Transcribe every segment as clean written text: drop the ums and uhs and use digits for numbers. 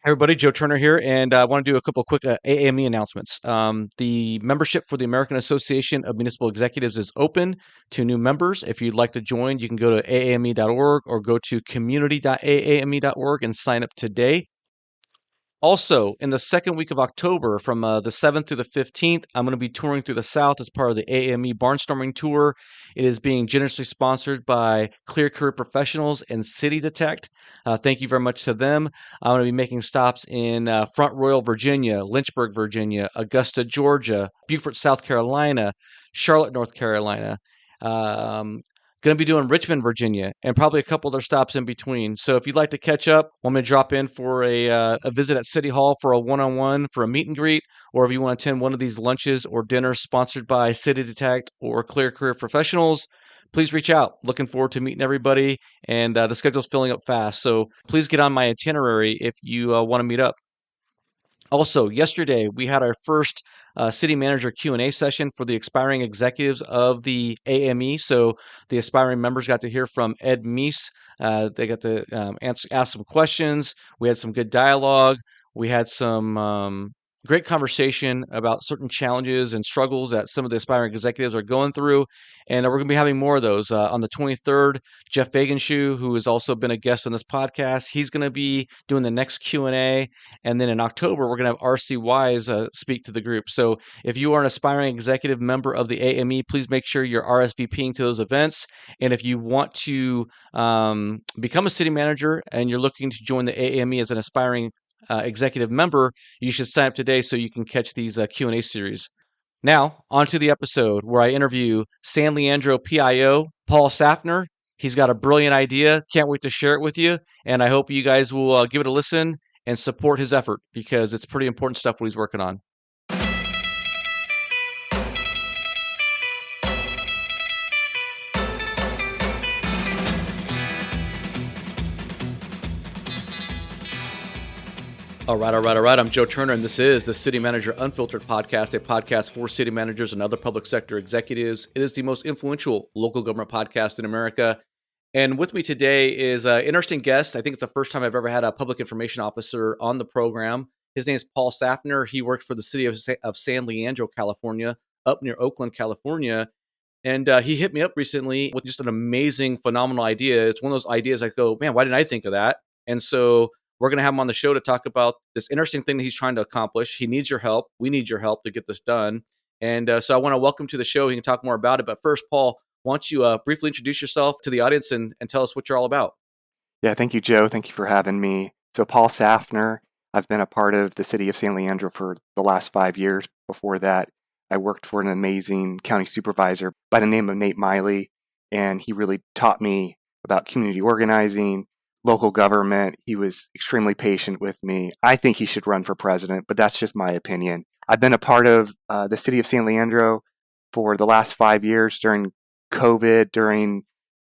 Hey everybody, Joe Turner here, and I want to do a couple of quick AAME announcements. The membership for the American Association of Municipal Executives is open to new members. If you'd like to join, you can go to aame.org or go to community.aame.org and sign up today. Also, in the second week of October, from the 7th to the 15th, I'm going to be touring through the South as part of the AAME Barnstorming Tour. It is being generously sponsored by Clear Career Professionals and City Detect. Thank you very much to them. I'm going to be making stops in Front Royal, Virginia, Lynchburg, Virginia, Augusta, Georgia, Beaufort, South Carolina, Charlotte, North Carolina. Going to be doing Richmond, Virginia, and probably a couple other stops in between. So if you'd like to catch up, want me to drop in for a visit at City Hall for a one-on-one for a meet and greet, or if you want to attend one of these lunches or dinners sponsored by City Detect or Clear Career Professionals, please reach out. Looking forward to meeting everybody, and the schedule's filling up fast. So please get on my itinerary if you want to meet up. Also, yesterday we had our first city manager Q&A session for the aspiring executives of the AME. So the aspiring members got to hear from Ed Meese. They got to ask some questions. We had some good dialogue. We had some great conversation about certain challenges and struggles that some of the aspiring executives are going through. And we're going to be having more of those on the 23rd. Jeff Bagenshoe, who has also been a guest on this podcast, he's going to be doing the next Q&A. And then in October, we're going to have RC Wise speak to the group. So if you are an aspiring executive member of the AME, please make sure you're RSVPing to those events. And if you want to become a city manager and you're looking to join the AME as an aspiring executive member, you should sign up today so you can catch these Q&A series. Now, on to the episode where I interview San Leandro PIO, Paul Sanftner. He's got a brilliant idea. Can't wait to share it with you. And I hope you guys will give it a listen and support his effort because it's pretty important stuff what he's working on. All right. I'm Joe Turner, and this is the City Manager Unfiltered podcast, a podcast for city managers and other public sector executives. It is the most influential local government podcast in America. And with me today is an interesting guest. I think it's the first time I've ever had a public information officer on the program. His name is Paul Sanftner. He worked for the city of San Leandro, California, up near Oakland, California. And he hit me up recently with just an amazing, phenomenal idea. It's one of those ideas I go, man, why didn't I think of that? And so we're going to have him on the show to talk about this interesting thing that he's trying to accomplish. He needs your help. We need your help to get this done. And so I want to welcome to the show. He can talk more about it. But first, Paul, why don't you briefly introduce yourself to the audience and tell us what you're all about? Yeah, thank you, Joe. Thank you for having me. So Paul Sanftner, I've been a part of the city of San Leandro for the last 5 years. Before that, I worked for an amazing county supervisor by the name of Nate Miley, and he really taught me about community organizing, local government. He was extremely patient with me. I think he should run for president, but that's just my opinion. I've been a part of the city of San Leandro for the last 5 years during COVID, during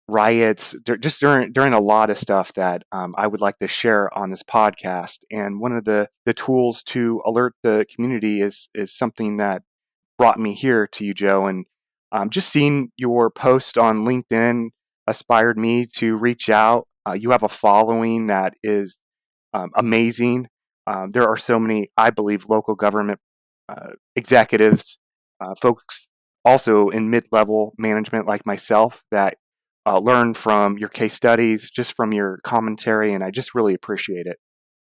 riots, just during a lot of stuff that I would like to share on this podcast. And one of the tools to alert the community is something that brought me here to you, Joe. And just seeing your post on LinkedIn inspired me to reach out. You have a following that is amazing. There are so many, I believe, local government executives, folks also in mid-level management like myself that learn from your case studies, just from your commentary, and I just really appreciate it.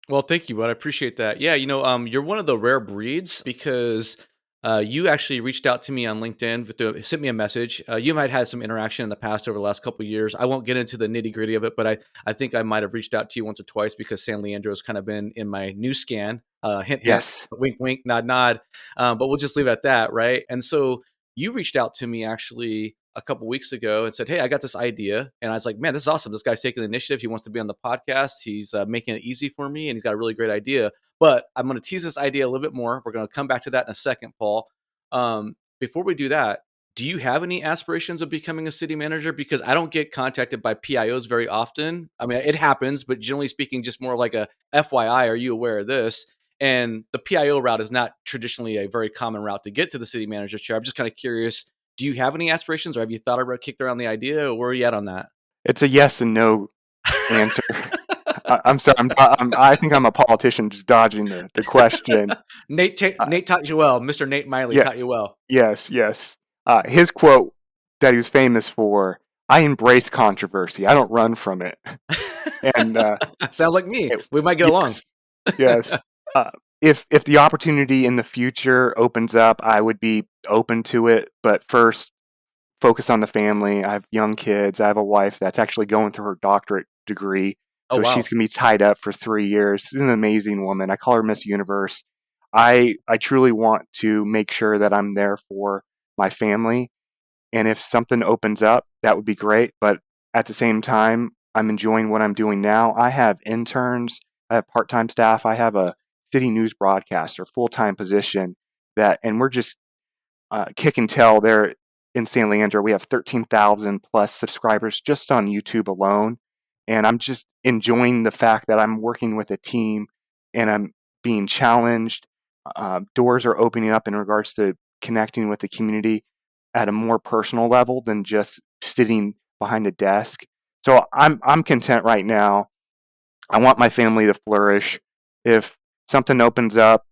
Well, thank you, bud. I appreciate that. Yeah, you're one of the rare breeds because you actually reached out to me on LinkedIn, sent me a message. You might have had some interaction in the past over the last couple of years. I won't get into the nitty gritty of it, but I think I might have reached out to you once or twice because San Leandro has kind of been in my news scan. Hint, hint, Yes. wink, wink, nod, nod. But we'll just leave it at that, right? And so you reached out to me actually a couple weeks ago and said, "Hey, I got this idea," and I was like, "Man, this is awesome! This guy's taking the initiative. He wants to be on the podcast. He's making it easy for me, and he's got a really great idea." But I'm going to tease this idea a little bit more. We're going to come back to that in a second, Paul. Before we do that, do you have any aspirations of becoming a city manager? Because I don't get contacted by PIOs very often. I mean, it happens, but generally speaking, just more like a FYI, are you aware of this? And the PIO route is not traditionally a very common route to get to the city manager's chair. I'm just kind of curious, do you have any aspirations or have you kicked around the idea or where are you at on that? It's a yes and no answer. I'm sorry. I think I'm a politician just dodging the question. Uh, Nate taught you well. Mr. Nate Miley yeah. taught you well. Yes. Yes. His quote that he was famous for: "I embrace controversy. I don't run from it." And Sounds like me. it, We might get along. yes, yes. Uh, if the opportunity in the future opens up, I would be open to it. But first, focus on the family. I have young kids. I have a wife that's actually going through her doctorate degree. Oh, So she's wow. going to be tied up for 3 years. She's an amazing woman. I call her Miss Universe. I truly want to make sure that I'm there for my family. And if something opens up, that would be great. But at the same time, I'm enjoying what I'm doing now. I have interns, I have part time staff, I have a city news broadcaster, full time position and we're just kick and tell there in San Leandro. We have 13,000 plus subscribers just on YouTube alone. And I'm just enjoying the fact that I'm working with a team and I'm being challenged. Doors are opening up in regards to connecting with the community at a more personal level than just sitting behind a desk. So I'm content right now. I want my family to flourish. If something opens up,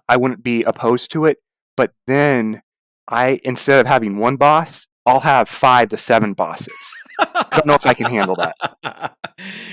I wouldn't be opposed to it. But then instead of having one boss, I'll have 5 to 7 bosses. I don't know if I can handle that.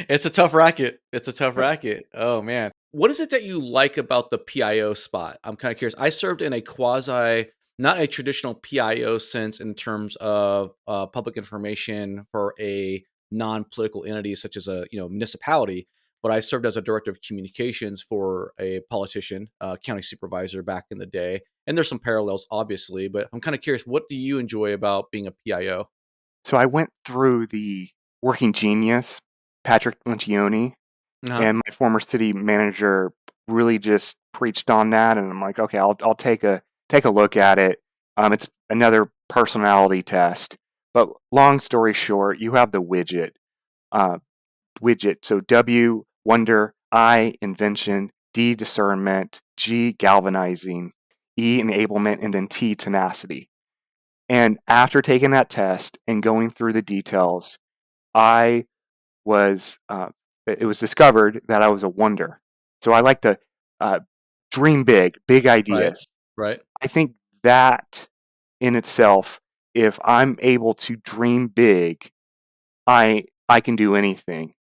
It's a tough racket. It's a tough Yes. racket. Oh man. What is it that you like about the PIO spot? I'm kind of curious. I served in a quasi, not a traditional PIO sense in terms of public information for a non-political entity such as a municipality, but I served as a director of communications for a politician, county supervisor back in the day. And there's some parallels, obviously, but I'm kind of curious. What do you enjoy about being a PIO? So I went through the Working Genius, Patrick Lencioni, Uh-huh. and my former city manager really just preached on that. And I'm like, okay, I'll take a look at it. It's another personality test. But long story short, you have the uh, widget. So W, wonder, I, invention, D, discernment, G, galvanizing, E, enablement, and then T, tenacity. And after taking that test and going through the details, I was, it was discovered that I was a wonder. So I like to uh, dream big, big Right. ideas. Right. I think that in itself, if I'm able to dream big, I can do anything.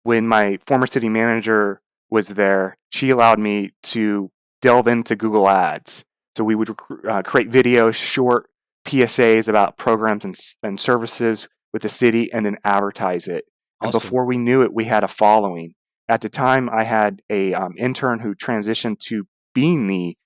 When my former city manager was there, she allowed me to delve into Google Ads. So we would create videos, short PSAs about programs and services with the city, and then advertise it. And Awesome. before we knew it, we had a following. At the time, I had a intern who transitioned to being the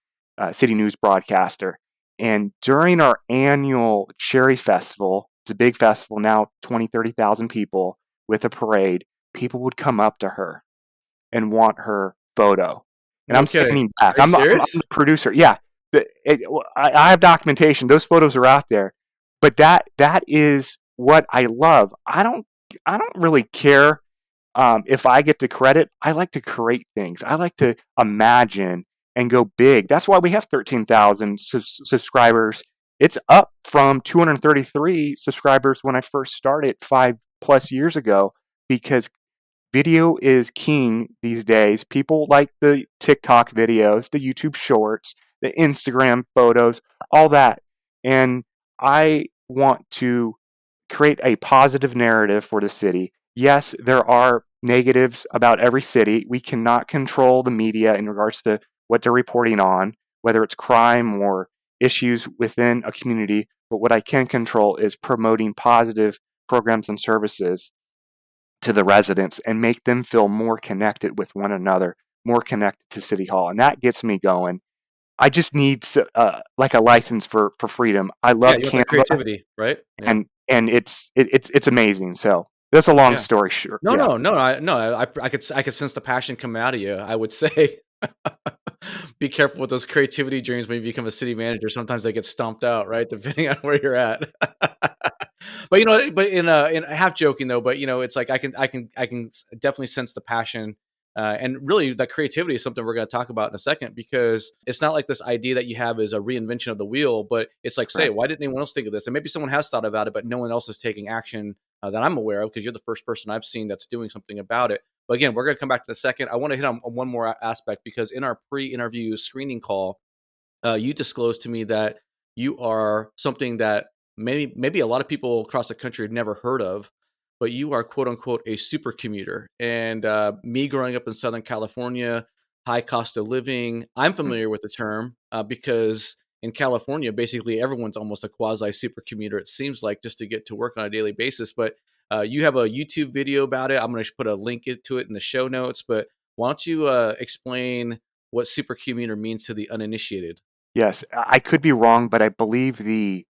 city news broadcaster. And during our annual Cherry Festival, it's a big festival now, 20, 30,000 people with a parade, people would come up to her and want her photo. And No I'm kidding. standing back. Are you I'm serious? the producer. Yeah, I have documentation. Those photos are out there. But that is what I love. I don't really care if I get the credit. I like to create things. I like to imagine and go big. That's why we have 13,000 subscribers. It's up from 233 subscribers when I first started 5+ years ago because video is king these days. People like the TikTok videos, the YouTube shorts, the Instagram photos, all that. And I want to create a positive narrative for the city. Yes, there are negatives about every city. We cannot control the media in regards to what they're reporting on, whether it's crime or issues within a community. But what I can control is promoting positive programs and services to the residents and make them feel more connected with one another, more connected to City Hall. And that gets me going. I just need like a license for freedom. I Yeah, love you want that Canva, creativity, right? Yeah. and it's amazing. So that's a long Yeah. story short. No, Yeah, no, no, I could sense the passion coming out of you. I would say be careful with those creativity dreams when you become a city manager. Sometimes they get stomped out, right? Depending on where you're at. But but in half joking though, but it's like I can definitely sense the passion. And really, that creativity is something we're going to talk about in a second because it's not like this idea that you have is a reinvention of the wheel, but it's like, say, correct. why didn't anyone else think of this? And maybe someone has thought about it, but no one else is taking action that I'm aware of because you're the first person I've seen that's doing something about it. But again, we're going to come back to the second. I want to hit on one more aspect because in our pre-interview screening call, you disclosed to me that you are something that maybe a lot of people across the country had never heard of, but you are quote unquote a super commuter. And me growing up in Southern California, high cost of living, I'm Mm. familiar with the term because in California, basically everyone's almost a quasi super commuter. It seems like just to get to work on a daily basis. But you have a YouTube video about it. I'm going to put a link to it in the show notes. But why don't you explain what super commuter means to the uninitiated? Yes, I could be wrong, but I believe the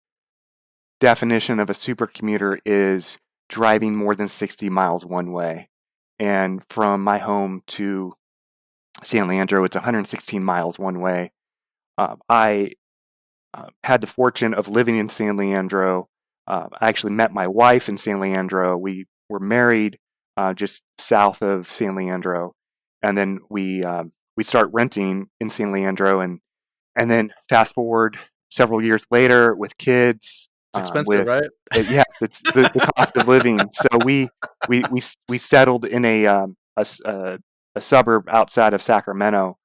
definition of a supercommuter is driving more than 60 miles one way. And from my home to San Leandro, it's 116 miles one way. I had the fortune of living in San Leandro. I actually met my wife in San Leandro. We were married just south of San Leandro, and then we start renting in San Leandro, and then fast forward several years later with kids, It's expensive, with right? yeah, it's the cost of living. So we settled in a suburb outside of Sacramento,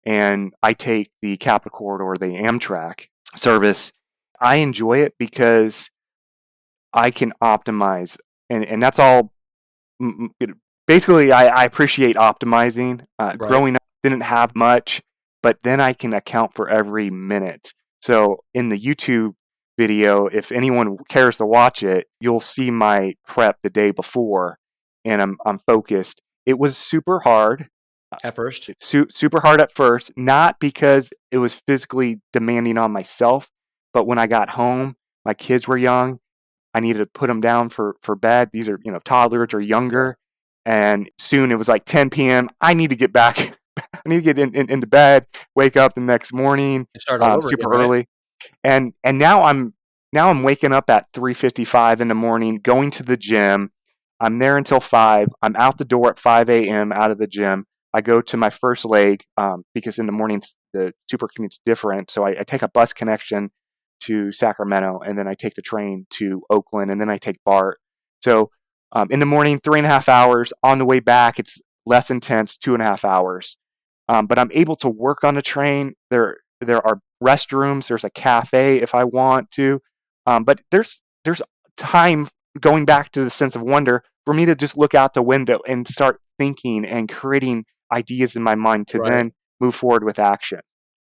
and I take the Capitol Corridor, the Amtrak service. I enjoy it because I can optimize, and that's all. Basically, I appreciate optimizing. Right. Growing up, didn't have much, but then I can account for every minute. So in the YouTube video, if anyone cares to watch it, you'll see my prep the day before, and I'm focused. It was super hard, At first. super hard at first, not because it was physically demanding on myself, but when I got home, my kids were young. I needed to put them down for bed. These are, toddlers or Yeah. younger. And soon it was like 10 p.m. I need to get back. I need to get into bed, wake up the next morning, And start all over again, super right? early. And now I'm waking up at 3:55 in the morning, going to the gym. I'm there until 5. I'm out the door at 5 a.m. out of the gym. I go to my first leg because in the mornings the super commute's different. So I take a bus connection to Sacramento, and then I take the train to Oakland, and then I take BART. So in the morning, 3.5 hours. On the way back, it's less intense, 2.5 hours. But I'm able to work on the train. There are restrooms. There's a cafe if I want to. But there's time, going back to the sense of wonder, for me to just look out the window and start thinking and creating ideas in my mind to Right. then move forward with action.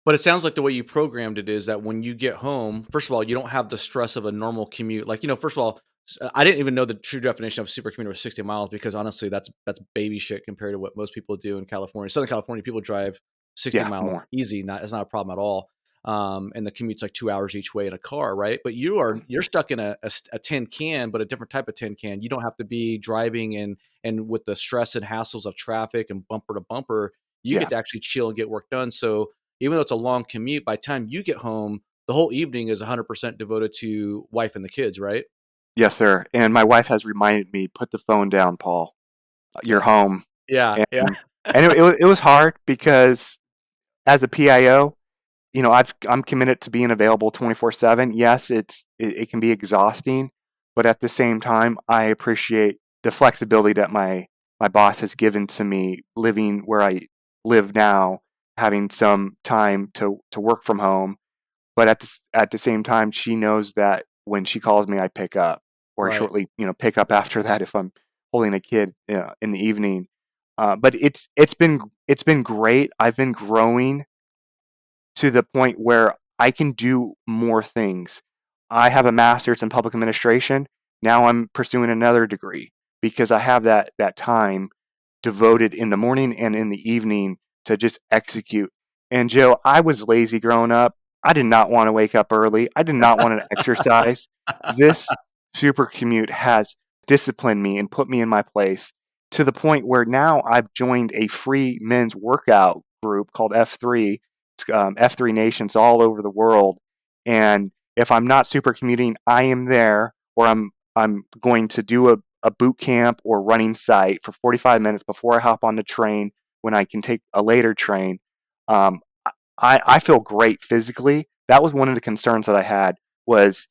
But it sounds like the way you programmed it is that when you get home, first of all, you don't have the stress of a normal commute. Like, first of all, I didn't even know the true definition of super commuter was 60 miles because honestly, that's baby shit compared to what most people do in California. Southern California, people drive 60 Yeah, miles more. easy. It's not a problem at all. And the commute's like 2 hours each way in a car, right? But you're stuck in a tin can, but a different type of tin can. You don't have to be driving and with the stress and hassles of traffic and bumper to bumper. You get Yeah. to actually chill and get work done. So even though it's a long commute, by the time you get home, the whole evening is 100% devoted to wife and the kids, right? Yes, sir. And my wife has reminded me, put the phone down, Paul. You're Yeah. home. Yeah, And yeah. it was hard because as a PIO, I'm committed to being available 24/7. Yes, it can be exhausting, but at the same time, I appreciate the flexibility that my boss has given to me living where I live now, having some time to work from home. But at the same time, she knows that when she calls me, I pick up, or Right, shortly, pick up after that if I'm holding a kid in the evening. But it's been great. I've been growing to the point where I can do more things. I have a master's in public administration. Now I'm pursuing another degree because I have that time devoted in the morning and in the evening to just execute. And Joe, I was lazy growing up. I did not want to wake up early. I did not want to exercise. This super commute has disciplined me and put me in my place to the point where now I've joined a free men's workout group called F3. It's F3 nations all over the world. And if I'm not super commuting, I am there, or I'm going to do a boot camp or running site for 45 minutes before I hop on the train when I can take a later train. Um, I feel great physically. That was one of the concerns that I had was,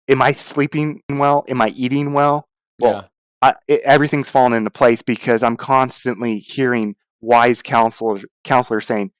am I sleeping well? Am I eating well? Well, yeah. everything's fallen into place because I'm constantly hearing wise counselors saying,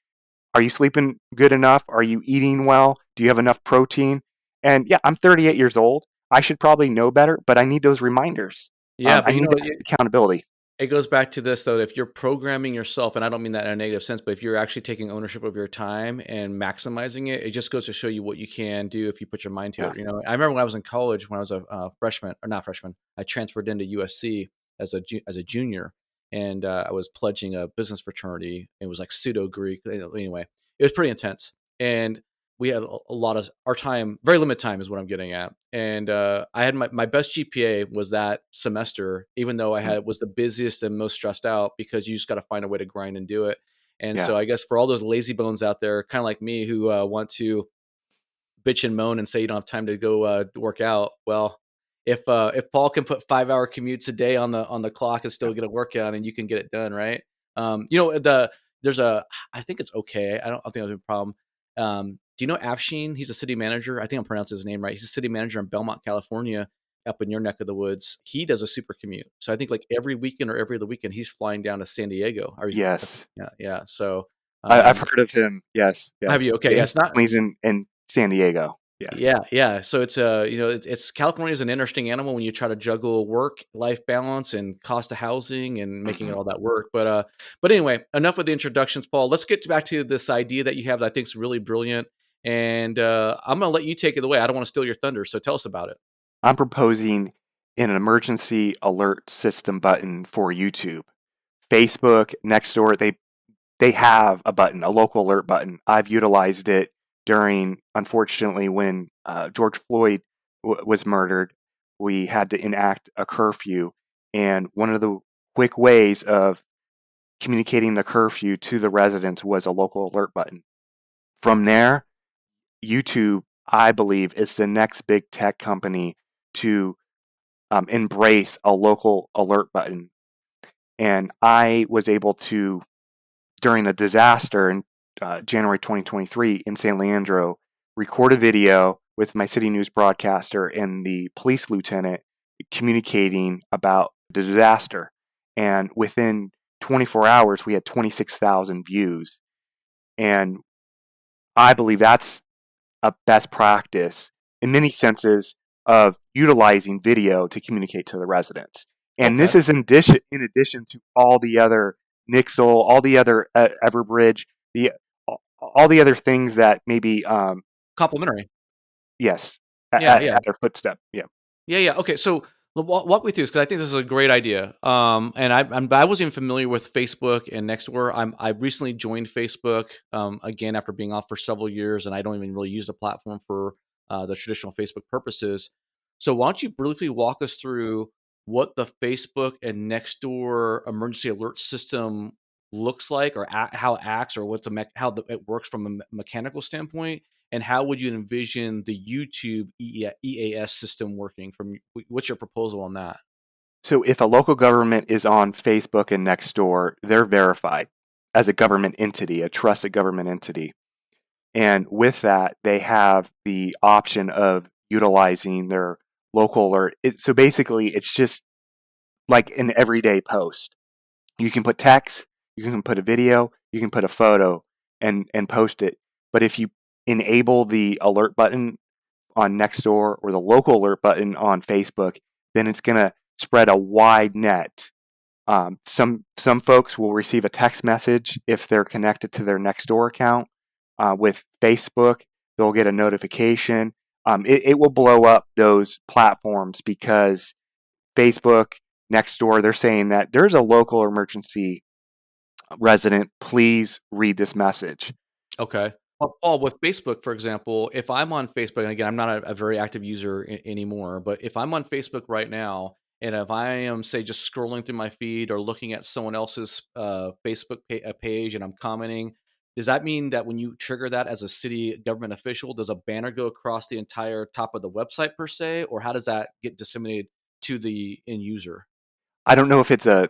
"Are you sleeping good enough? Are you eating well? Do you have enough protein?" And yeah, I'm 38 years old. I should probably know better, but I need those reminders. Yeah, I but need that accountability. it goes back to this though. If you're programming yourself, and I don't mean that in a negative sense, but if you're actually taking ownership of your time and maximizing it, it just goes to show you what you can do if you put your mind to Yeah. it. I remember when I was in college, when I was a freshman or not freshman, I transferred into USC as a junior, and I was pledging a business fraternity. It was like pseudo Greek. Anyway, it was pretty intense, and we had a lot of our time, very limited time is what I'm getting at. And I had my best GPA was that semester, even though I Mm. had was the busiest and most stressed out because you just got to find a way to grind and do it. And Yeah. so I guess for all those lazy bones out there, kind of like me, who want to bitch and moan and say you don't have time to go work out, well, if Paul can put 5 hour commutes a day on the clock and Yeah. still get a workout and you can get it done, right? There's a I think it's okay. I don't think there's a problem. Do you know Afshin? He's a city manager. I think I'm pronouncing his name right. He's a city manager in Belmont, California, up in your neck of the woods. He does a super commute. So I think like every weekend or every other weekend, he's flying down to San Diego. Yes. Yeah, yeah. So I've um, heard of him. Yes. have Yes. you? Okay, yeah. His It's not. family's in San Diego. Yes. Yeah, yeah. So it's California is an interesting animal when you try to juggle work life balance and cost of housing and making it Hmm. all that work. But anyway, enough with the introductions, Paul. Let's get back to this idea that you have that I think is really brilliant. And I'm going to let you take it away. I don't want to steal your thunder, so tell us about it. I'm proposing an emergency alert system button for YouTube. Facebook, Nextdoor, they have a button, a local alert button. I've utilized it during, unfortunately, when George Floyd was murdered. We had to enact a curfew, and one of the quick ways of communicating the curfew to the residents was a local alert button. From there, YouTube, I believe, is the next big tech company to embrace a local alert button. And I was able to, during the disaster in January 2023 in San Leandro, record a video with my city news broadcaster and the police lieutenant communicating about the disaster. And within 24 hours, we had 26,000 views. And I believe that's a best practice in many senses of utilizing video to communicate to the residents. And Okay. this is in addition to all the other Nixle, all the other Everbridge, the all the other things that maybe Complimentary. yes Yeah, yeah. at their footstep. Yeah. Yeah, yeah. Okay, so walk me through this because I think this is a great idea. And I wasn't even familiar with Facebook and Nextdoor. I recently joined Facebook again after being off for several years, and I don't even really use the platform for the traditional Facebook purposes. So why don't you briefly walk us through what the Facebook and Nextdoor emergency alert system looks like, or how it acts, or it works from a mechanical standpoint, and how would you envision the YouTube EAS system working? What's your proposal on that? So if a local government is on Facebook and Nextdoor, they're verified as a government entity, a trusted government entity. And with that, they have the option of utilizing their local alert. So basically, it's just like an everyday post. You can put text, you can put a video, you can put a photo and post it. But if you enable the alert button on Nextdoor or the local alert button on Facebook, then it's going to spread a wide net. Some folks will receive a text message if they're connected to their Nextdoor account. With Facebook, they'll get a notification. It will blow up those platforms because Facebook, Nextdoor, they're saying that there's a local emergency resident. Please read this message. Okay. Well, Paul, with Facebook, for example, if I'm on Facebook, and again, I'm not a very active user anymore, but if I'm on Facebook right now, and if I am, say, just scrolling through my feed or looking at someone else's Facebook page and I'm commenting, does that mean that when you trigger that as a city government official, does a banner go across the entire top of the website per se, or how does that get disseminated to the end user? I don't know if it's a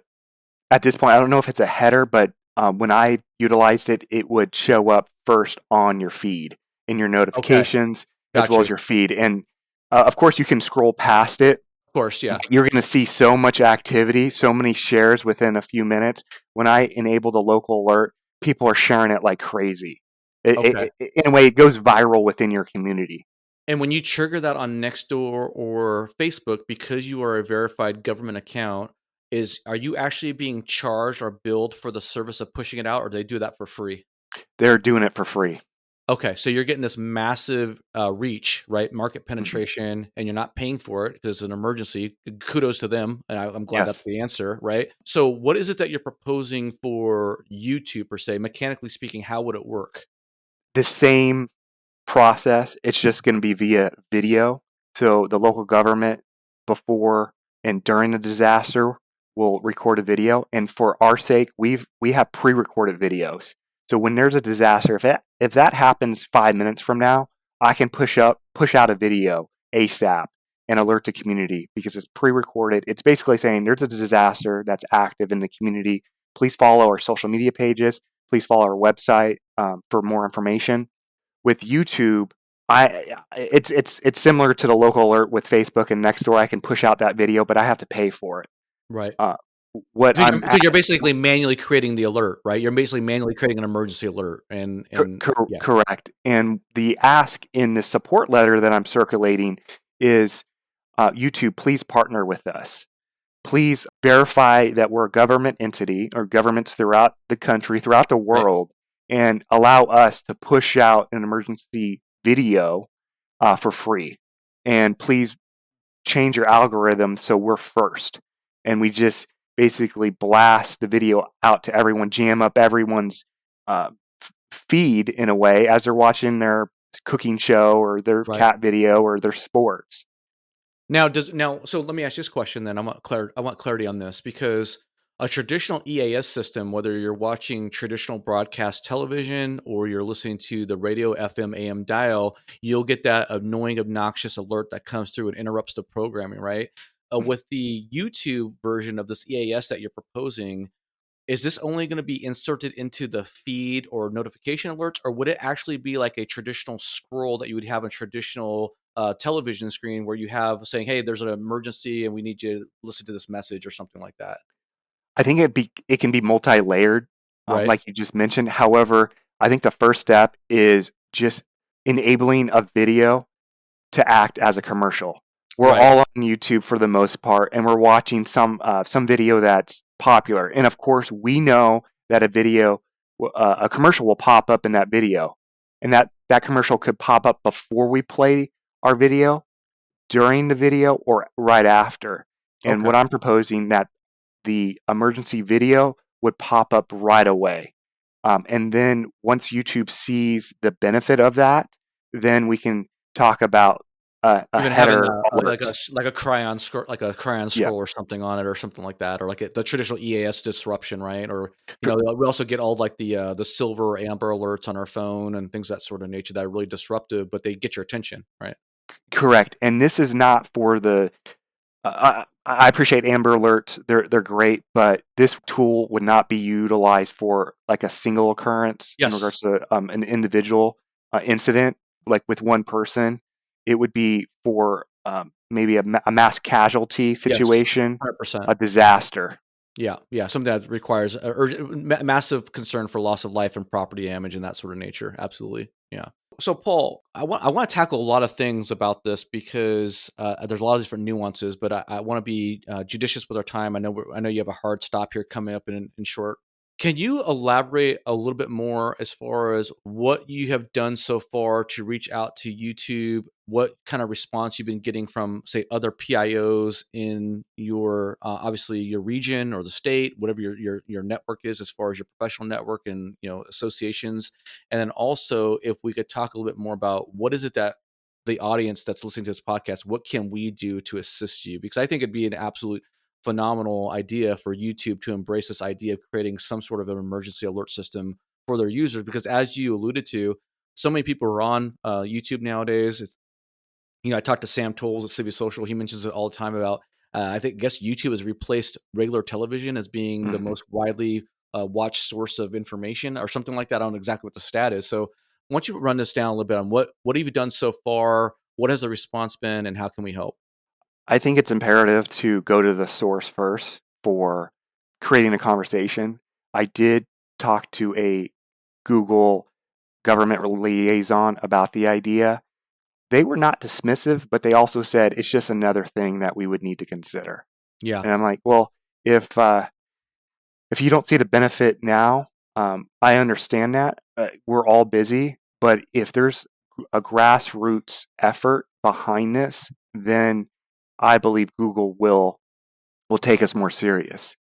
at this point. I don't know if it's a header, but when I utilized it, it would show up first on your feed in your Okay, notifications as got well as you. your feed. And of course, you can scroll past it course, yeah. You're going to see so much activity, so many shares within a few minutes. When I enable the local alert, people are sharing it like crazy. Okay. In a way, it goes viral within your community. And when you trigger that on Nextdoor or Facebook, because you are a verified government account, are you actually being charged or billed for the service of pushing it out, or do they do that for free? They're doing it for free. Okay, so you're getting this massive reach, right? Market Mhm. penetration, and you're not paying for it because it's an emergency. Kudos to them, and I'm glad that's Yes. the answer, right? So, what is it that you're proposing for YouTube per se? Mechanically speaking, how would it work? The same process. It's just going to be via video. So the local government before and during the disaster will record a video. And for our sake, we have pre-recorded videos. So when there's a disaster, if that happens 5 minutes from now, I can push out a video ASAP and alert the community because it's pre-recorded. It's basically saying there's a disaster that's active in the community. Please follow our social media pages. Please follow our website for more information. With YouTube, it's similar to the local alert with Facebook and Nextdoor. I can push out that video, but I have to pay for it. Right. Uh, what Because I'm you're basically manually creating the alert, right? You're basically manually creating an emergency alert, and yeah, correct, and the ask in the support letter that I'm circulating is, YouTube, please partner with us. Please verify that we're a government entity or governments throughout the country, throughout the right. world, and allow us to push out an emergency video for free. And please change your algorithm so we're first. And we just basically blast the video out to everyone, jam up everyone's uh, feed in a way as they're watching their cooking show or their Right. cat video or their sports. So let me ask this question then. I want clarity on this because a traditional EAS system, whether you're watching traditional broadcast television or you're listening to the radio FM AM dial, you'll get that annoying, obnoxious alert that comes through and interrupts the programming, right? With the YouTube version of this EAS that you're proposing, is this only going to be inserted into the feed or notification alerts, or would it actually be like a traditional scroll that you would have a traditional television screen where you have saying, "Hey, there's an emergency and we need you to listen to this message" or something like that? I think it can be multi-layered, Right, like you just mentioned. However, I think the first step is just enabling a video to act as a commercial. We're right, all on YouTube for the most part, and we're watching some video that's popular. And of course, we know that a commercial will pop up in that video, and that commercial could pop up before we play our video, during the video, or right after. And okay. what I'm proposing that the emergency video would pop up right away. And then once YouTube sees the benefit of that, then we can talk about a Even having header alert. like a cryon scroll, like a cryon Yeah, scroll or something on it, or something like that, or like the traditional EAS disruption, right? Or c- we also get all like the silver or amber alerts on our phone and things of that sort of nature that are really disruptive, but they get your attention, right? correct. And this is not for the. I appreciate Amber Alerts; they're great, but this tool would not be utilized for like a single occurrence in Yes. regards to an individual incident, like with one person. It would be for maybe a mass casualty Yes, situation, 100%. a disaster. Yeah, yeah, something that requires massive concern for loss of life and property damage and that sort of nature. Absolutely, yeah. So, Paul, I want to tackle a lot of things about this because there's a lot of different nuances, but I want to be judicious with our time. I know you have a hard stop here coming up in short. Can you elaborate a little bit more as far as what you have done so far to reach out to YouTube? What kind of response you've been getting from, say, other PIOs in your obviously your region or the state, whatever your network is, as far as your professional network and associations, and then also if we could talk a little bit more about what is it that the audience that's listening to this podcast, what can we do to assist you? Because I think it'd be an absolute phenomenal idea for YouTube to embrace this idea of creating some sort of an emergency alert system for their users. Because as you alluded to, so many people are on YouTube nowadays. I talked to Sam Tolles at Civvy Social. He mentions it all the time about. Guess YouTube has replaced regular television as being the Mhm. most widely watched source of information, or something like that. I don't know exactly what the stat is. So, why don't you run this down a little bit on what have you done so far? What has the response been, and how can we help? I think it's imperative to go to the source first for creating a conversation. I did talk to a Google government liaison about the idea. They were not dismissive, but they also said it's just another thing that we would need to consider. Yeah, And I'm like, well, if you don't see the benefit now, I understand that. We're all busy, but if there's a grassroots effort behind this, then I believe Google will take us more serious.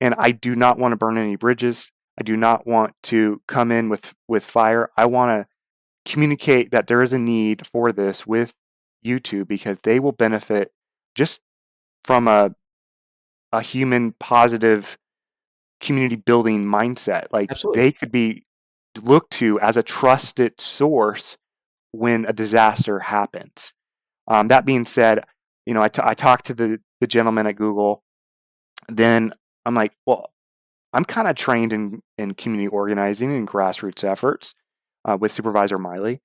And I do not want to burn any bridges. I do not want to come in with fire. I want to communicate that there is a need for this with YouTube because they will benefit just from a human positive community building mindset. Like absolutely. they could be looked to as a trusted source when a disaster happens. That being said, I talked to the gentleman at Google. Then I'm like, well, I'm kind of trained in community organizing and grassroots efforts with Supervisor Miley.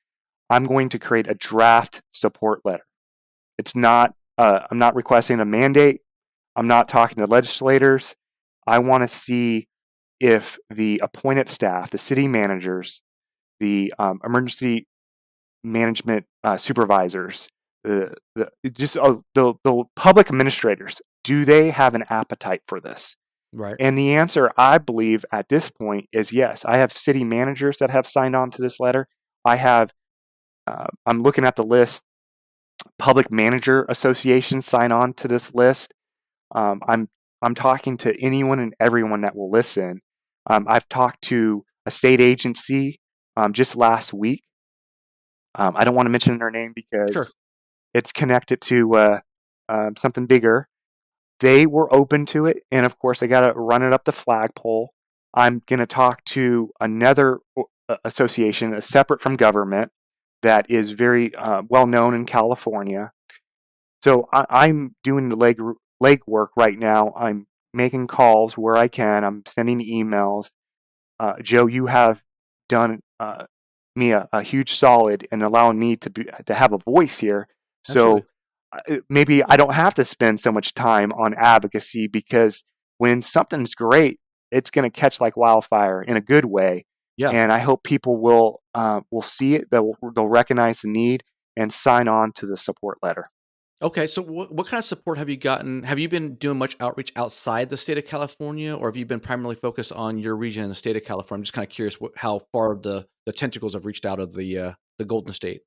I'm going to create a draft support letter. It's not, I'm not requesting a mandate. I'm not talking to legislators. I want to see if the appointed staff, the city managers, the emergency management supervisors, the public administrators, do they have an appetite for this? Right. And the answer, I believe, at this point is yes. I have city managers that have signed on to this letter. I have, I'm looking at the list, public manager associations sign on to this list. Um, I'm I'm talking to anyone and everyone that will listen. I've talked to a state agency just last week. I don't want to mention their name Sure. because it's connected to something bigger. They were open to it, and of course, I got to run it up the flagpole. I'm going to talk to another association, separate from government, that is very well known in California. So I'm doing the leg work right now. I'm making calls where I can. I'm sending emails. Joe, you have done me a huge solid in allowing me to have a voice here. Absolutely. So maybe I don't have to spend so much time on advocacy because when something's great, it's going to catch like wildfire in a good way. Yeah. And I hope people will see it. They'll recognize the need and sign on to the support letter. Okay, so what kind of support have you gotten? Have you been doing much outreach outside the state of California, or have you been primarily focused on your region in the state of California? I'm just kind of curious how far the tentacles have reached out of the Golden State.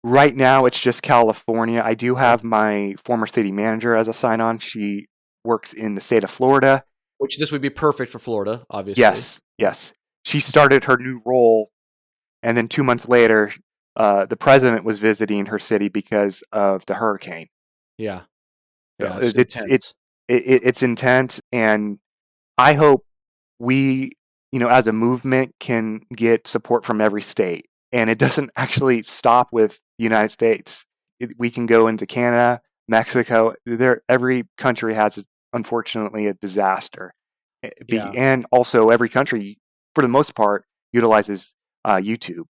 Right now, it's just California. I do Okay. have my former city manager as a sign on. She works in the state of Florida. Which this would be perfect for Florida, obviously. Yes, yes. She started her new role, and then 2 months later, the president was visiting her city because of the hurricane. Yeah, So yeah, it's intense. it's intense, and I hope we, as a movement, can get support from every state, and it doesn't actually stop with the United States. We can go into Canada, Mexico. Every country has, unfortunately, a disaster. Yeah. And also every country, for the most part, utilizes YouTube.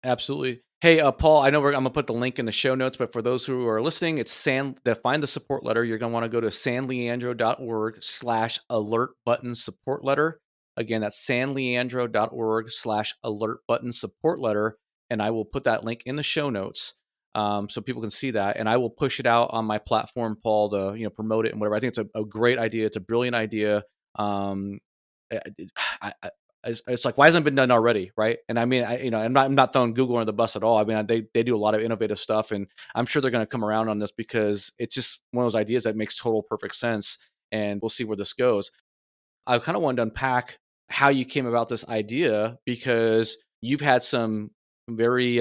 Absolutely. Hey, Paul, I know I'm gonna put the link in the show notes, but for those who are listening, it's to find the support letter. You're gonna want to go to sanleandro.org/alert button support letter. Again, that's sanleandro.org/alert button support letter, and I will put that link in the show notes, so people can see that. And I will push it out on my platform, Paul, to promote it and whatever. I think it's a great idea. It's a brilliant idea. Um, I, I, it's like, why hasn't it been done already, right? And I mean, I'm not throwing Google under the bus at all. I mean, they do a lot of innovative stuff, and I'm sure they're going to come around on this because it's just one of those ideas that makes total perfect sense. And we'll see where this goes. I kind of wanted to unpack how you came about this idea because you've had some very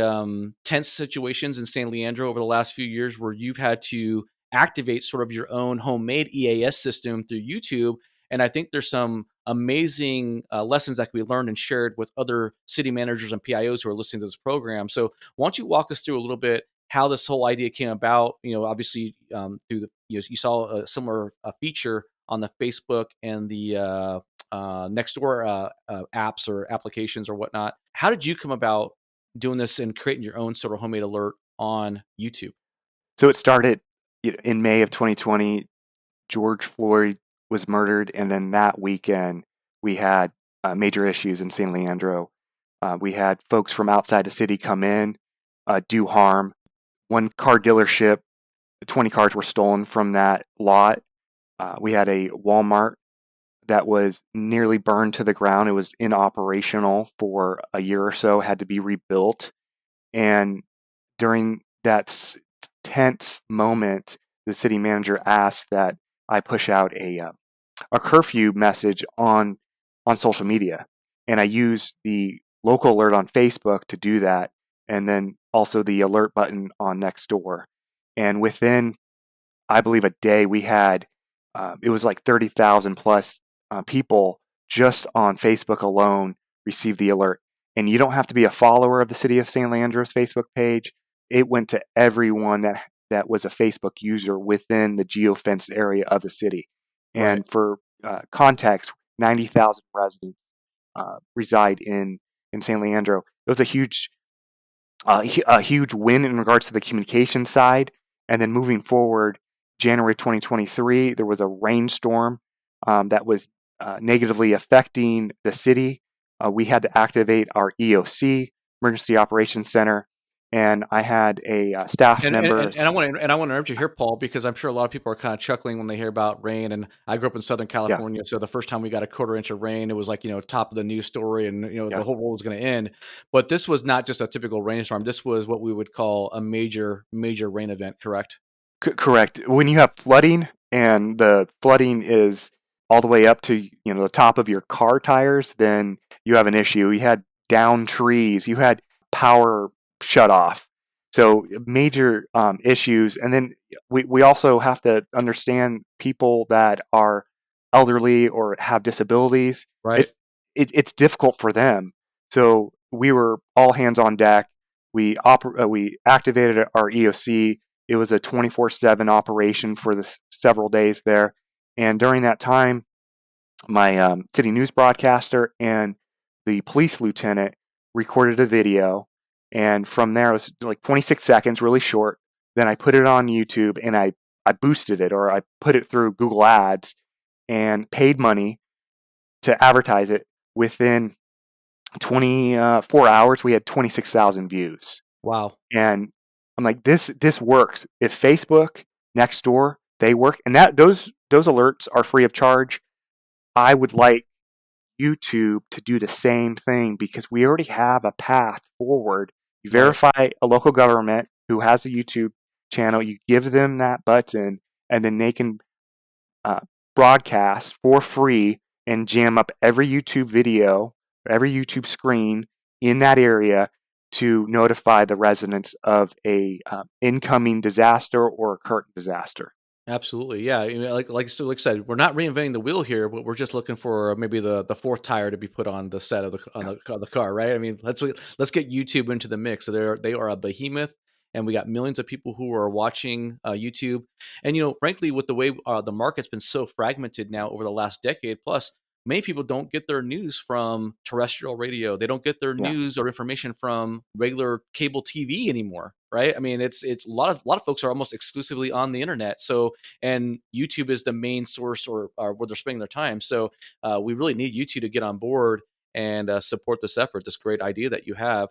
tense situations in San Leandro over the last few years where you've had to activate sort of your own homemade EAS system through YouTube. And I think there's some amazing lessons that can be learned and shared with other city managers and PIOs who are listening to this program. So, why don't you walk us through a little bit how this whole idea came about? Obviously, through you saw a similar feature on the Facebook and the Nextdoor apps or applications or whatnot. How did you come about doing this and creating your own sort of homemade alert on YouTube? So it started. in May of 2020, George Floyd was murdered, and then that weekend we had major issues in San Leandro. We had folks from outside the city come in, do harm. One car dealership, 20 cars were stolen from that lot. We had a Walmart that was nearly burned to the ground. It was inoperational for a year or so, had to be rebuilt. And during that tense moment, the city manager asked that I push out a curfew message on social media, and I used the local alert on Facebook to do that, and then also the alert button on Nextdoor. And within, I believe, a day, we had it was like 30,000 plus people just on Facebook alone received the alert. And you don't have to be a follower of the City of San Leandro's Facebook page. It went to everyone that was a Facebook user within the geofenced area of the city. Right. And for context, 90,000 residents reside in San Leandro. It was a huge win in regards to the communication side. And then moving forward, January 2023, there was a rainstorm that was negatively affecting the city. We had to activate our EOC, Emergency Operations Center, and I had a staff member. And I want to interrupt you here, Paul, because I'm sure a lot of people are kind of chuckling when they hear about rain. And I grew up in Southern Yeah, California, so the first time we got a quarter inch of rain, it was like top of the news story, and the yeah. whole world was going to end. But this was not just a typical rainstorm. This was what we would call a major rain event. Correct? Correct. When you have flooding and the flooding is all the way up to the top of your car tires, then you have an issue. You had down trees, you had power shut off, so major issues. And then we also have to understand people that are elderly or have disabilities. Right. It's difficult for them. So we were all hands on deck. We activated our EOC. It was a 24/7 operation for the several days there. And during that time, my city news broadcaster and the police lieutenant recorded a video. And from there, it was like 26 seconds, really short. Then I put it on YouTube and I boosted it, or I put it through Google Ads and paid money to advertise it. Within 24 hours, we had 26,000 views. Wow. And I'm like, this works. If Facebook, Nextdoor, they work, and that those alerts are free of charge. I would like YouTube to do the same thing, because we already have a path forward. You Right. verify a local government who has a YouTube channel, you give them that button, and then they can uh, broadcast for free and jam up every YouTube video, every YouTube screen in that area to notify the residents of a incoming disaster or a current disaster. Absolutely, yeah. Like I said, we're not reinventing the wheel here, but we're just looking for maybe the fourth tire to be put on the set of Yeah. the car, right? I mean, let's get YouTube into the mix. So they are a behemoth, and we got millions of people who are watching YouTube. And frankly, with the way the market's been so fragmented now over the last decade plus, many people don't get their news from terrestrial radio. They don't get their Yeah. news or information from regular cable TV anymore, right? I mean, it's a lot of folks are almost exclusively on the internet. So, and YouTube is the main source or where they're spending their time. So, we really need YouTube to get on board and support this effort, this great idea that you have.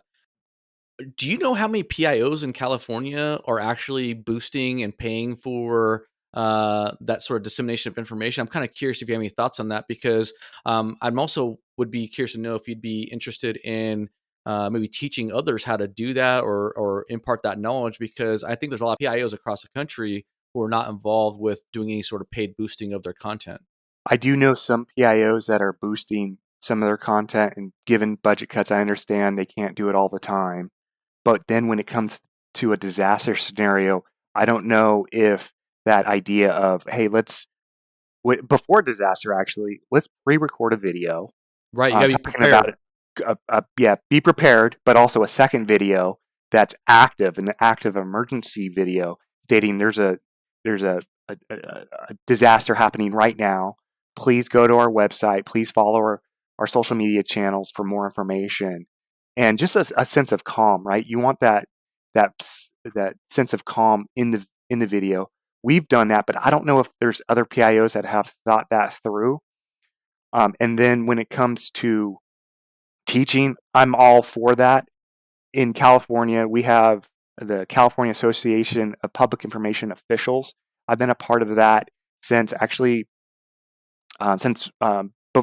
Do you know how many PIOs in California are actually boosting and paying for that sort of dissemination of information? I'm kind of curious if you have any thoughts on that, because I'm also would be curious to know if you'd be interested in maybe teaching others how to do that or impart that knowledge, because I think there's a lot of PIOs across the country who are not involved with doing any sort of paid boosting of their content. I do know some PIOs that are boosting some of their content, and given budget cuts, I understand they can't do it all the time. But then when it comes to a disaster scenario, I don't know if that idea of, hey, before disaster, actually, let's pre-record a video Right, you got to be talking about prepared. it. Yeah, be prepared, but also a second video that's active, an active emergency video stating there's a disaster happening right now. Please go to our website. Please follow our social media channels for more information, and just a sense of calm. Right, you want that sense of calm in the video we've done that, but I don't know if there's other PIOs that have thought that through. And then when it comes to teaching, I'm all for that. In California, we have the California Association of Public Information Officials. I've been a part of that since actually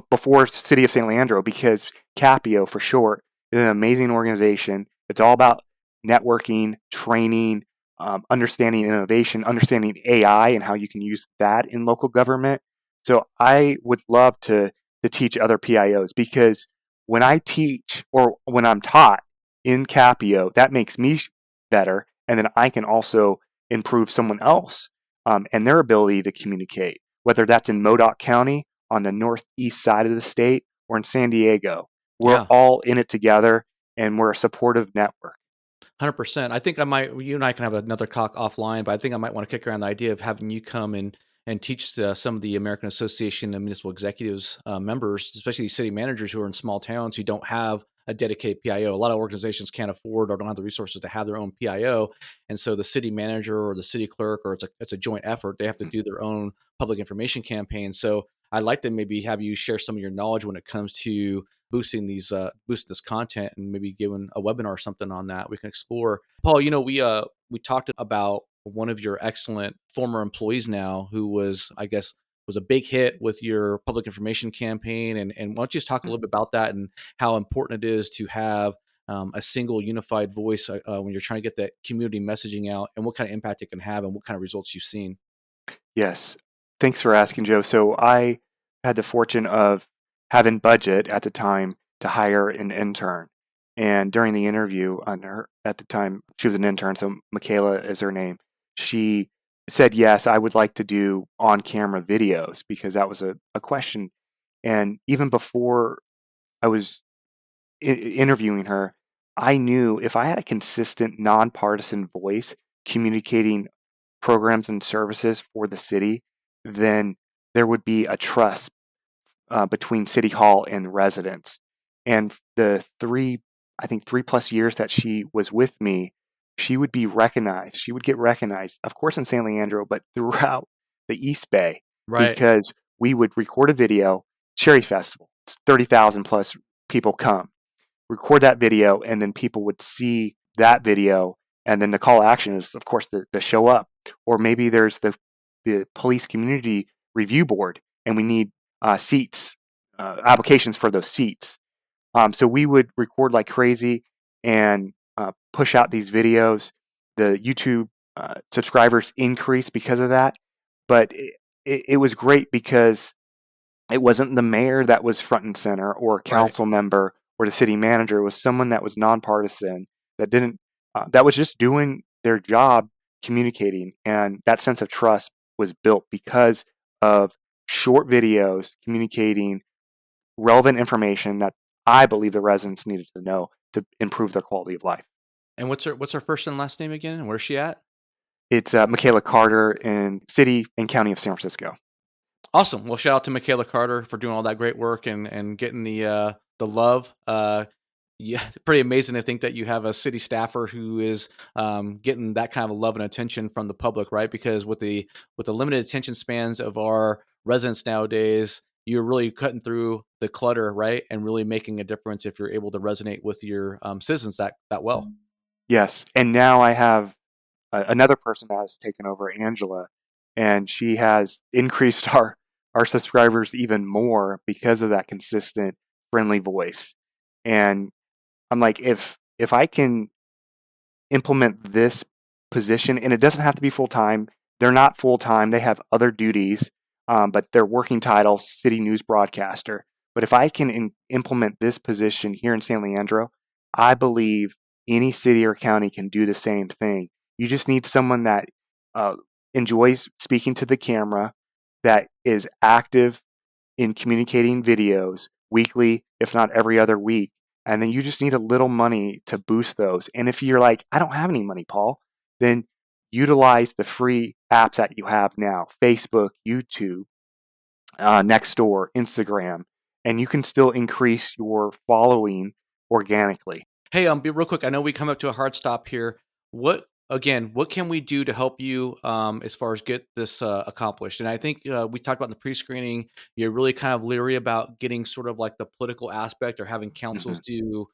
before City of San Leandro, because CAPIO for short is an amazing organization. It's all about networking, training, understanding innovation, understanding AI and how you can use that in local government. So I would love to teach other PIOs, because when I teach or when I'm taught in CAPIO, that makes me better, and then I can also improve someone else and their ability to communicate, whether that's in Modoc County on the northeast side of the state or in San Diego. We're Yeah. all in it together, and we're a supportive network. 100%. I think I might, you and I can have another talk offline, but I think I might want to kick around the idea of having you come and teach some of the American Association of Municipal Executives members, especially these city managers who are in small towns who don't have a dedicated PIO. A lot of organizations can't afford or don't have the resources to have their own PIO, and so the city manager or the city clerk, or it's a joint effort. They have to do their own public information campaign. So I'd like to maybe have you share some of your knowledge when it comes to boosting this content, and maybe giving a webinar or something on that we can explore. Paul, we talked about one of your excellent former employees now, who was, I guess, was a big hit with your public information campaign, and why don't you just talk a little bit about that and how important it is to have a single unified voice when you're trying to get that community messaging out, and what kind of impact it can have and what kind of results you've seen. Yes. Thanks for asking, Joe. So I had the fortune of having budget at the time to hire an intern. And during the interview, on her at the time, she was an intern, so Michaela is her name. She said, yes, I would like to do on-camera videos, because that was a question. And even before I was interviewing her, I knew if I had a consistent, nonpartisan voice communicating programs and services for the city, then there would be a trust between City Hall and residents. And the I think 3+ years that she was with me, she would be recognized. She would get recognized, of course, in San Leandro, but throughout the East Bay, Right. because we would record a video. Cherry Festival, 30,000 plus people come, record that video, and then people would see that video, and then the call to action is, of course, the show up. Or maybe there's the police community review board, and we need seats, applications for those seats. So we would record like crazy and push out these videos. The YouTube subscribers increased because of that, but it was great because it wasn't the mayor that was front and center, or a Right. council member, or the city manager. It was someone that was nonpartisan, that didn't that was just doing their job, communicating, and that sense of trust was built because of short videos communicating relevant information that I believe the residents needed to know to improve their quality of life. And what's her first and last name again, and where's she at? It's Michaela Carter in City and County of San Francisco. Awesome. Well, shout out to Michaela Carter for doing all that great work and getting the love. Yeah, it's pretty amazing to think that you have a city staffer who is getting that kind of love and attention from the public, right? Because with the limited attention spans of our residents nowadays, you're really cutting through the clutter, right, and really making a difference if you're able to resonate with your citizens that well. Yes, and now I have another person that has taken over, Angela, and she has increased our subscribers even more because of that consistent, friendly voice. And I'm like, if I can implement this position, and it doesn't have to be full time. They're not full time. They have other duties, but their working title, city news broadcaster. But if I can implement this position here in San Leandro, I believe any city or county can do the same thing. You just need someone that uh, enjoys speaking to the camera, that is active in communicating videos weekly, if not every other week. And then you just need a little money to boost those. And if you're like, I don't have any money, Paul, then utilize the free apps that you have now: Facebook, YouTube, Nextdoor, Instagram, and you can still increase your following organically. Hey, be real quick. I know we come up to a hard stop here. What again, what can we do to help you as far as get this accomplished? And I think we talked about in the pre-screening, you're really kind of leery about getting sort of like the political aspect or having councils Mhm. do,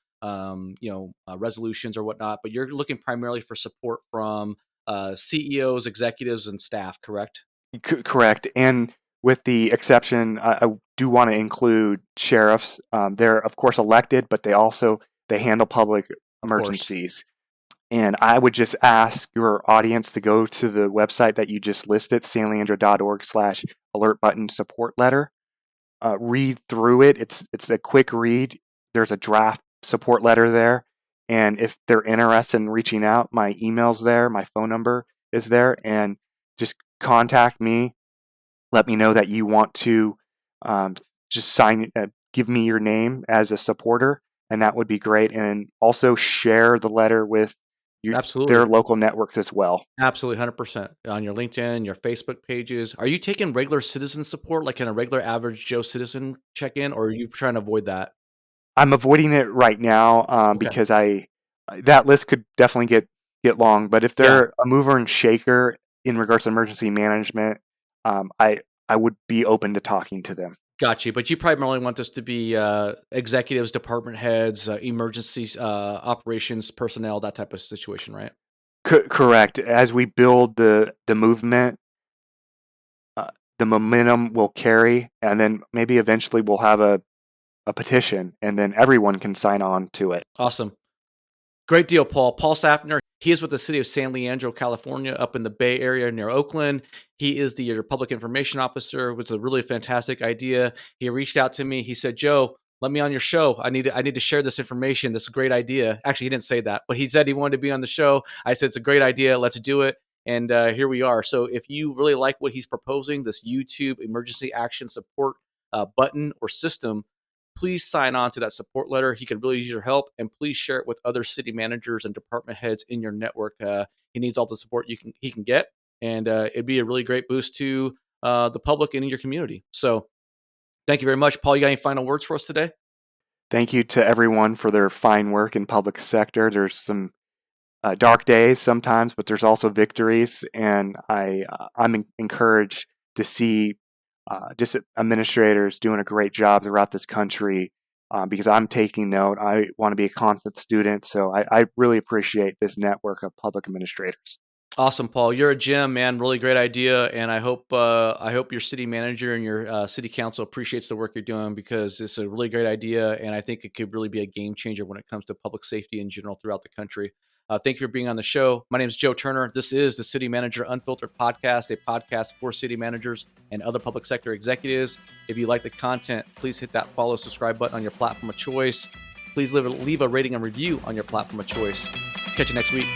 resolutions or whatnot, but you're looking primarily for support from CEOs, executives, and staff, correct? Correct. And with the exception, I do want to include sheriffs. They're of course elected, but they handle public Of course. emergencies. And I would just ask your audience to go to the website that you just listed, sanleandro.org/alert button support letter. Read through it. It's a quick read. There's a draft support letter there. And if they're interested in reaching out, my email's there, my phone number is there, and just contact me. Let me know that you want to um, just give me your name as a supporter, and that would be great. And also share the letter with their Absolutely. local networks as well. Absolutely, 100% on your LinkedIn, your Facebook pages. Are you taking regular citizen support, like in a regular average Joe citizen check-in, or are you trying to avoid that? I'm avoiding it right now Okay. because I that list could definitely get long. But if Yeah. they're a mover and shaker in regards to emergency management, I would be open to talking to them. Got you, but you primarily want this to be, executives, department heads, emergencies, operations personnel, that type of situation, right? Correct. As we build the movement, uh, the momentum will carry, and then maybe eventually we'll have a petition, and then everyone can sign on to it. Awesome. Great deal, Paul. Paul Sanftner, he is with the city of San Leandro, California, up in the Bay Area near Oakland. He is the public information officer, which is a really fantastic idea. He reached out to me. He said, "Joe, let me on your show. I need to share this information. This is a great idea." Actually, he didn't say that, but he said he wanted to be on the show. I said, "It's a great idea. Let's do it." And here we are. So if you really like what he's proposing, this YouTube emergency action support button or system, please sign on to that support letter. He could really use your help, and please share it with other city managers and department heads in your network. He needs all the support he can get, and it'd be a really great boost to the public and in your community. So, thank you very much, Paul. You got any final words for us today? Thank you to everyone for their fine work in public sector. There's some dark days sometimes, but there's also victories, and I'm encouraged to see just administrators doing a great job throughout this country because I'm taking note. I want to be a constant student, so I really appreciate this network of public administrators. Awesome, Paul. You're a gem, man. Really great idea, and I hope your city manager and your city council appreciates the work you're doing because it's a really great idea, and I think it could really be a game changer when it comes to public safety in general throughout the country. Thank you for being on the show. My name is Joe Turner. This is the City Manager Unfiltered podcast, a podcast for city managers and other public sector executives. If you like the content, please hit that follow, subscribe button on your platform of choice. Please leave a rating and review on your platform of choice. Catch you next week.